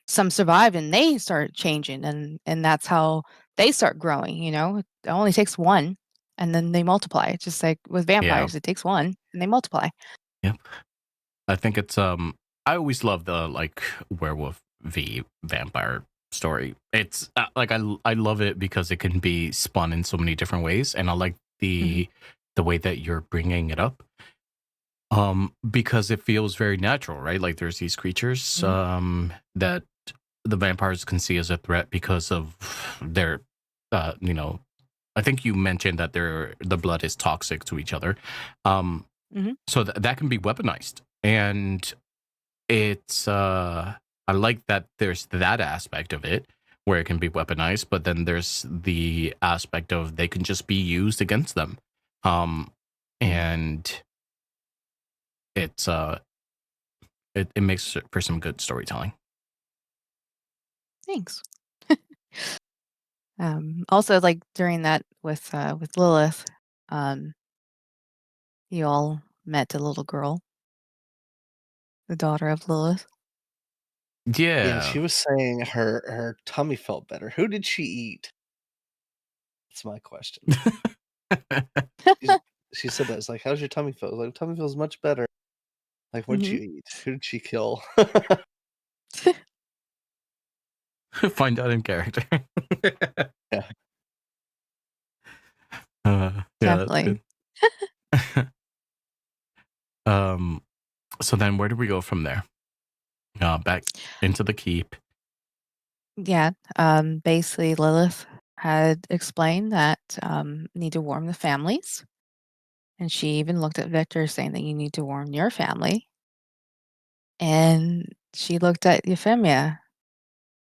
some survived and they started changing, and that's how they start growing. It only takes one, and then they multiply. Just like with Yeah. vampires, it takes one and they multiply. Yep. I think it's I always love the like werewolf v vampire story. It's like I love it because it can be spun in so many different ways, and I like the way that you're bringing it up. Because it feels very natural, right? Like there's these creatures that the vampires can see as a threat because of their I think you mentioned that the blood is toxic to each other. So that can be weaponized. And it's I like that there's that aspect of it where it can be weaponized, but then there's the aspect of they can just be used against them. And it's it makes for some good storytelling. Thanks. Also, like during that with Lilith, you all met a little girl, the daughter of Lilith. Yeah, Yeah. she was saying her tummy felt better. Who did she eat? That's my question. She said that. It's like, how's your tummy feel? I was like, tummy feels much better. Like, what'd you eat? Who did she kill? Find out in character. Yeah. Yeah, that's Definitely. good. So then where do we go from there? Back into the keep. Yeah. Basically, Lilith had explained that need to warn the families. And she even looked at Victor saying that you need to warn your family. And she looked at Euphemia,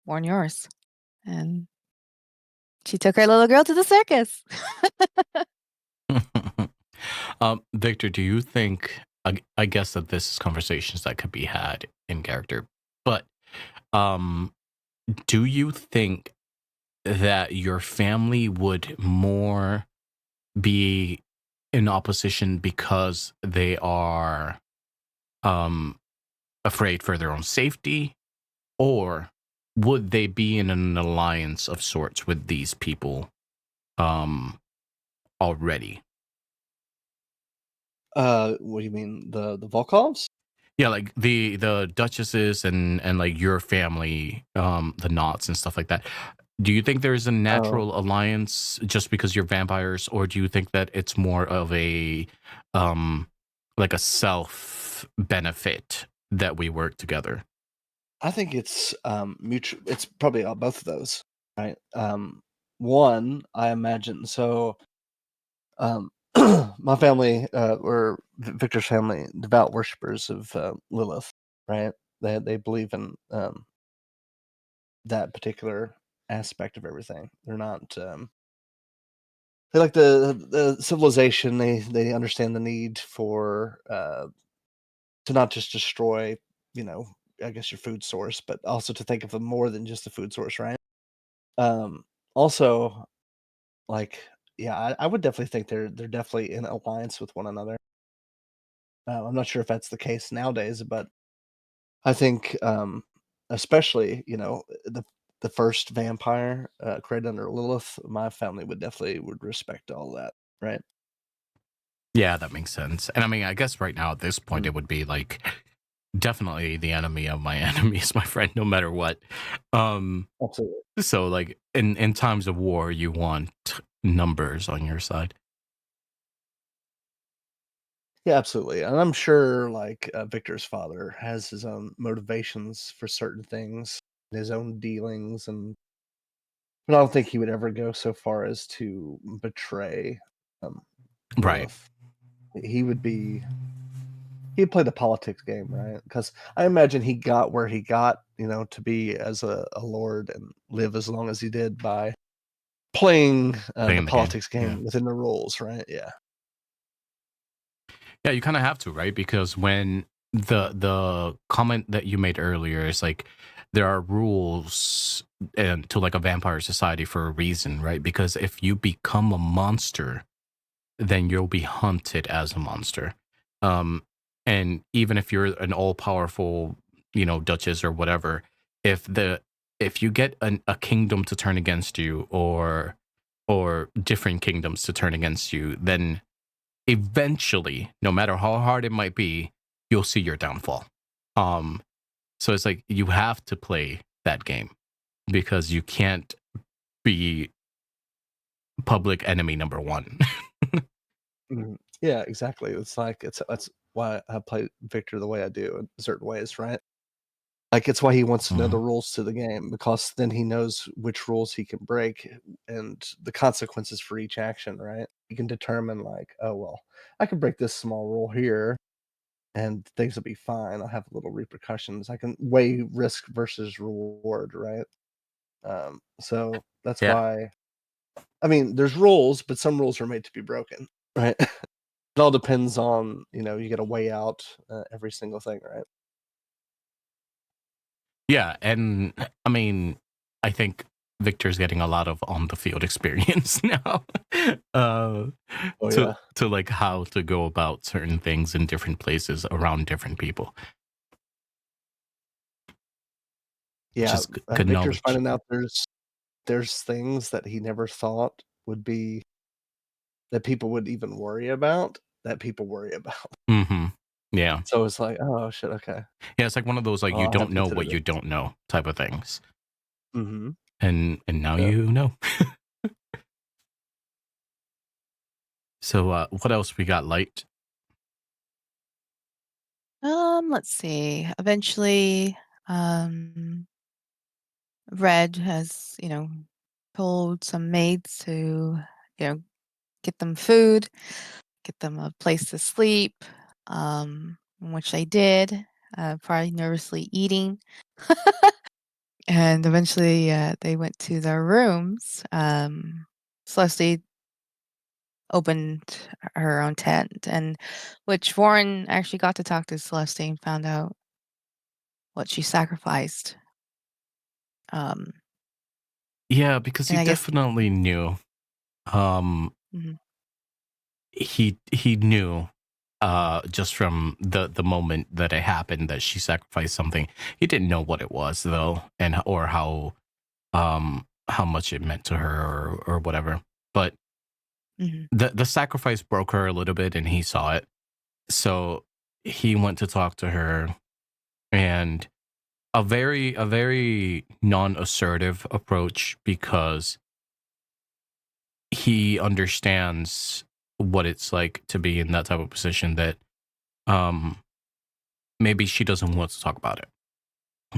warn yours. And she took her little girl to the circus. Victor, do you think, I guess that this is conversations that could be had in character, but do you think that your family would more be in opposition because they are afraid for their own safety, or would they be in an alliance of sorts with these people already? What do you mean? The Volkovs? Yeah, like the duchesses and like your family, the Knots and stuff like that. Do you think there's a Oh, natural alliance just because you're vampires, or do you think that it's more of a like a self benefit that we work together? I think it's mutual. It's probably both of those, right? One, I imagine. So, my family, or Victor's family, devout worshippers of Lilith, right? They believe in that particular aspect of everything. They're not. They like the civilization. They understand the need for to not just destroy, I guess your food source, but also to think of them more than just the food source, right? Also, like, yeah, I would definitely think they're definitely in alliance with one another. I'm not sure if that's the case nowadays, but I think, especially, the first vampire created under Lilith, my family would respect all that, right? Yeah, that makes sense. And I mean, I guess right now at this point, Mm. it would be like definitely the enemy of my enemy is my friend, no matter what. Um, Absolutely. so like in times of war, you want numbers on your side. Yeah, absolutely. And I'm sure, like, Victor's father has his own motivations for certain things, his own dealings, but I don't think he would ever go so far as to betray um, Right. Lilith. He would be he played a politics game, right? Because I imagine he got where he got, to be as a lord and live as long as he did by playing the Playing the game. politics game within the rules, right? Yeah. Yeah, you kind of have to, right? Because when the comment that you made earlier is like there are rules and to like a vampire society for a reason, right? Because if you become a monster, then you'll be hunted as a monster. Um, and even if you're an all powerful, duchess or whatever, if you get a kingdom to turn against you or different kingdoms to turn against you, then eventually, no matter how hard it might be, you'll see your downfall. So it's like you have to play that game because you can't be public enemy number one. Yeah, exactly. It's like that's why I play Victor the way I do in certain ways, right? Like it's why he wants to know the rules to the game, because then he knows which rules he can break and the consequences for each action, right? He can determine like, oh well, I can break this small rule here and things will be fine. I'll have little repercussions. I can weigh risk versus reward, right? So that's Yeah. why I mean there's rules, but some rules are made to be broken, right? It all depends on, you got to weigh out every single thing, right? Yeah, and I mean, I think Victor's getting a lot of on the field experience now. Oh yeah, to like how to go about certain things in different places around different people. yeah. Just good Victor's knowledge. finding out there's things that he never thought would be that people would even worry about that people worry about. Mm-hmm. Yeah. So it's like, oh shit, okay. Yeah, it's like one of those like Oh, you I have don't to know consider what you this. don't know type of things. Mm-hmm. And now Yeah. you know. So what else we got, Light? Let's see. Eventually, Red has, told some maids to, get them food, get them a place to sleep, which they did, probably nervously eating. And eventually, they went to their rooms. Celeste opened her own tent, and which Warren actually got to talk to Celeste and found out what she sacrificed. Yeah, because he And I guess, definitely knew. Um, mhm, he knew just from the moment that it happened that she sacrificed something. He didn't know what it was though, and or how much it meant to her or whatever. But mhm, the sacrifice broke her a little bit, and he saw it. So he went to talk to her, and a very non-assertive approach, because he understands what it's like to be in that type of position, that um maybe she doesn't want to talk about it,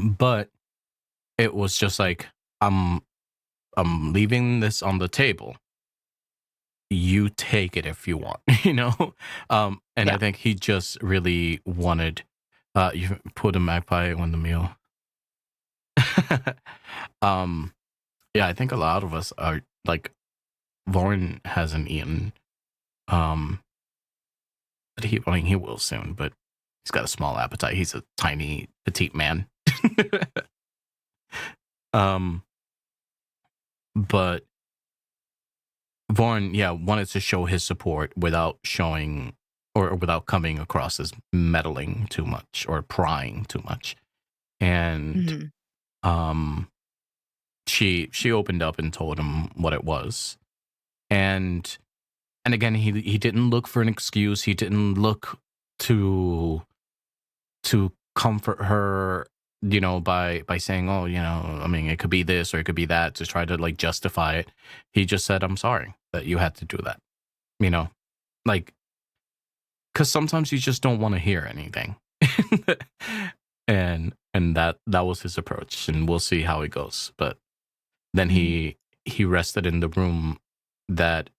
but it was just like, i'm I'm leaving this on the table, you take it if you want. And I yeah. think he just really wanted you put a magpie on the meal. um yeah, I think a lot of us are like, Lauren hasn't eaten, um but I mean, he will soon, but he's got a small appetite. He's a tiny petite man. um but Vaughn, yeah, wanted to show his support without showing or without coming across as meddling too much or prying too much. And Mhm, um she opened up and told him what it was. And again, he didn't look for an excuse. He didn't look to comfort her, by saying, oh, I mean, it could be this or it could be that, to try to like justify it. He just said, I'm sorry that you had to do that. You know, like, because sometimes you just don't want to hear anything. And that was his approach, and we'll see how it goes. But then mhm, he rested in the room that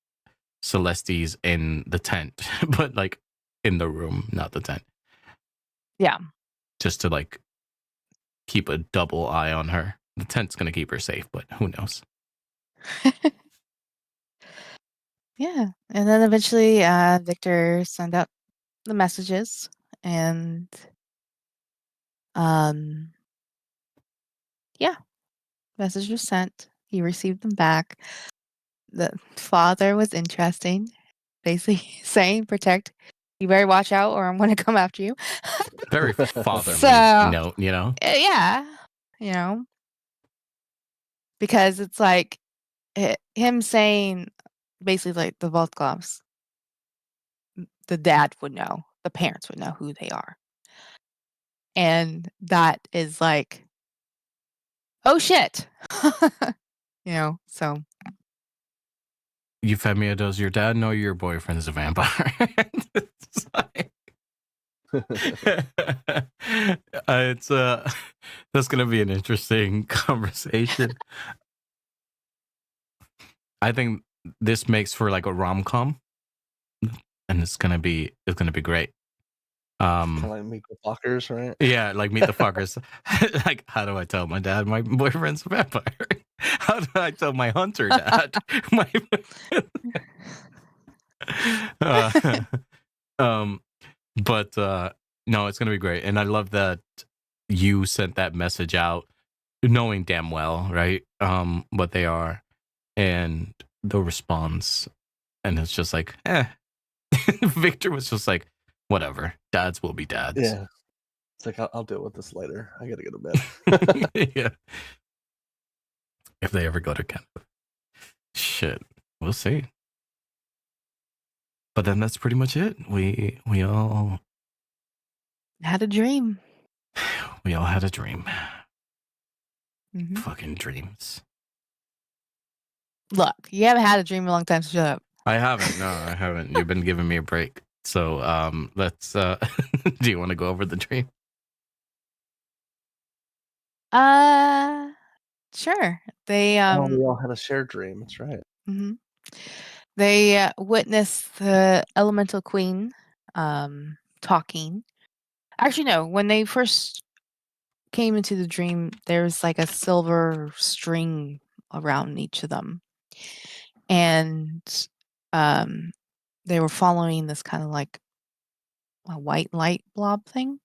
Celeste's in the tent, but like in the room, not the tent. Yeah. Just to like keep a double eye on her. The tent's gonna keep her safe, but who knows? Yeah. And then eventually Victor sent out the messages, and yeah, message was sent. He received them back. The father was interesting, basically saying, "Protect. You better watch out, or I'm going to come after you." Very fatherly So, note, you know? yeah, because it's like him saying, basically, like the Volkovs, the dad would know, the parents would know who they are, and that is like, oh shit, So. Euphemia, does your dad know your boyfriend's a vampire? It's like, it's that's gonna be an interesting conversation. I think this makes for like a rom-com, and it's gonna be great. Kind of like Meet the Fockers, right? Yeah, like Meet the Fuckers. Like, how do I tell my dad my boyfriend's a vampire? How do I tell my hunter dad my uh, but no, it's gonna be great, and I love that you sent that message out, knowing damn well, right, what they are, and the response, and it's just like, Victor was just like, whatever, dads will be dads. Yeah, it's like I'll deal with this later. I gotta go to bed. Yeah, if they ever go to Canada, shit, we'll see. But then that's pretty much it. We all Had a dream. we all had a dream. Mhm. Fucking dreams. Look, you haven't had a dream in a long time, so shut up. I haven't. No, I haven't. You've been giving me a break. So let's do you want to go over the dream? Sure. They Oh, we all had a shared dream. That's right. mhm. They witnessed the elemental queen talking. Actually, no, when they first came into the dream, there was like a silver string around each of them. And they were following this kind of like a white light blob thing.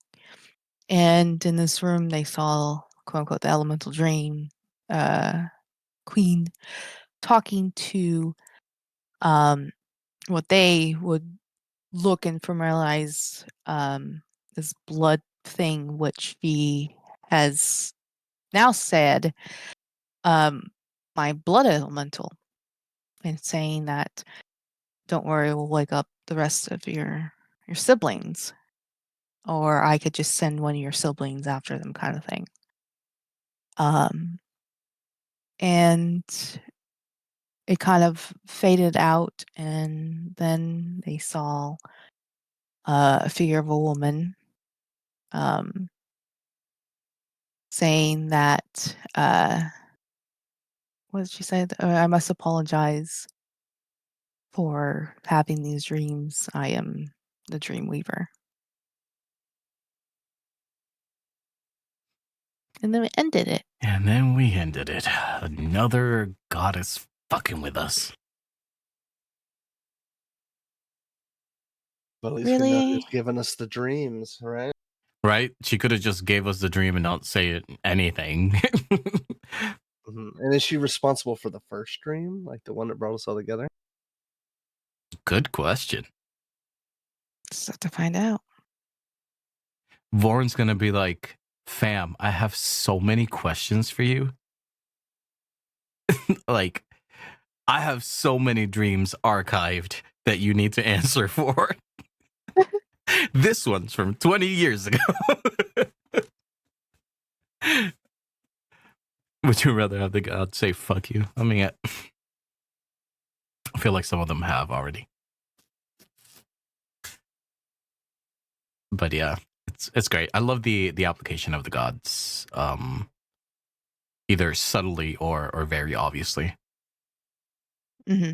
And in this room, they saw, quote unquote, the elemental dream queen talking to what they would look and familiarize this blood thing, which he has now said, my blood elemental, and saying that, don't worry, we'll wake up the rest of your siblings, or I could just send one of your siblings after them, kind of thing. And it kind of faded out, and then they saw a figure of a woman saying that, what did she say? I must apologize for having these dreams. I am the dream weaver. And then we ended it. And then we ended it. Another goddess fucking with us. But at least we know Really? who's giving us the dreams, right? Right? She could have just gave us the dream and not say anything. And is she responsible for the first dream, like the one that brought us all together? Good question. Just have to find out. Voren's gonna be like, fam, I have so many questions for you. Like, I have so many dreams archived that you need to answer for. This one's from 20 years ago. Would you rather have the god say fuck you? I mean, I feel like some of them have already. But yeah, it's great. I love the application of the gods, either subtly or very obviously. Mm-hmm.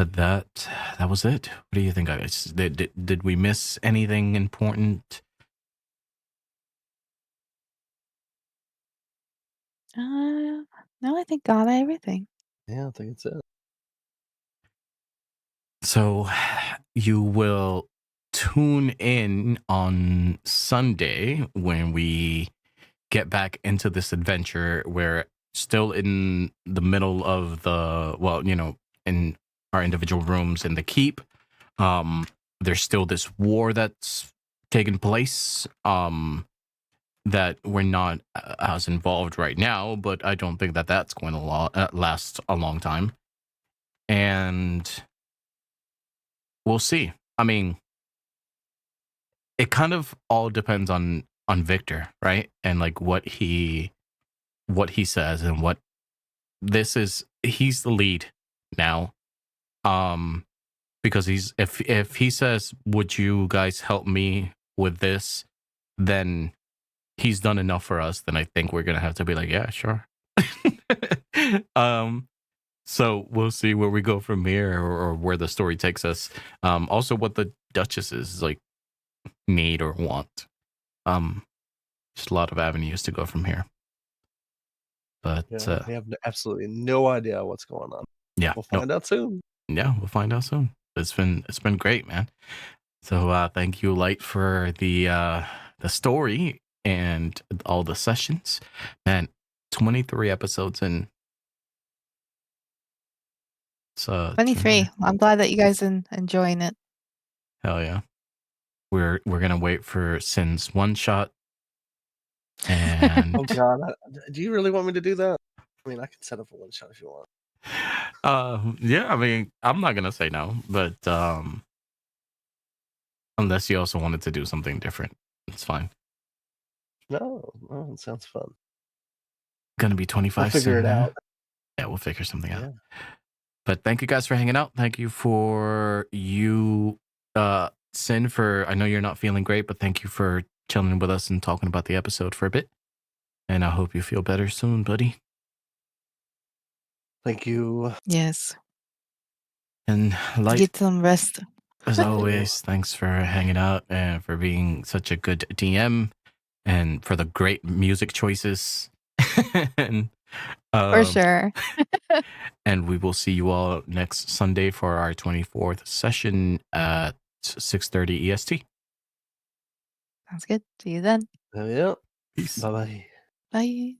But that was it. What do you think, guys? Did we miss anything important? No, I think got everything. Yeah, I think it's it. So you will tune in on Sunday when we get back into this adventure. We're still in the middle of in our individual rooms in the keep. There's still this war that's taking place. That we're not as involved right now, but I don't think that that's going to last a long time. And we'll see. I mean, it kind of all depends on Victor, right? And like what he says and what he's the lead now. Because if he says, "Would you guys help me with this?" then he's done enough for us, then I think we're gonna have to be like, yeah, sure. So we'll see where we go from here, or where the story takes us. Also, what the Duchesses like need or want. Just a lot of avenues to go from here. But Yeah, we have absolutely no idea what's going on. yeah, We'll find out soon. Yeah, we'll find out soon. It's been great, man. So thank you, Light, for the story and all the sessions. Man, 23 episodes in. So 23. I'm glad that you guys are enjoying it. Hell yeah. We're gonna wait for Sin's one shot. And Oh God, do you really want me to do that? I mean, I can set up a one shot if you want. yeah, I mean, I'm not gonna say no, but unless you also wanted to do something different, it's fine. No, it sounds fun. Gonna be 25 We'll figure soon, it out. Yeah, we'll figure something out. Yeah. But thank you guys for hanging out. Thank you for Sin, for, I know you're not feeling great, but thank you for chilling with us and talking about the episode for a bit. And I hope you feel better soon, buddy. Thank you. Yes. And Light, Get some rest. as always, thanks for hanging out and for being such a good DM and for the great music choices. And, For sure. And we will see you all next Sunday for our 24th session at 6:30 EST. Sounds good. See you then. Yep. Peace. Bye-bye. Bye.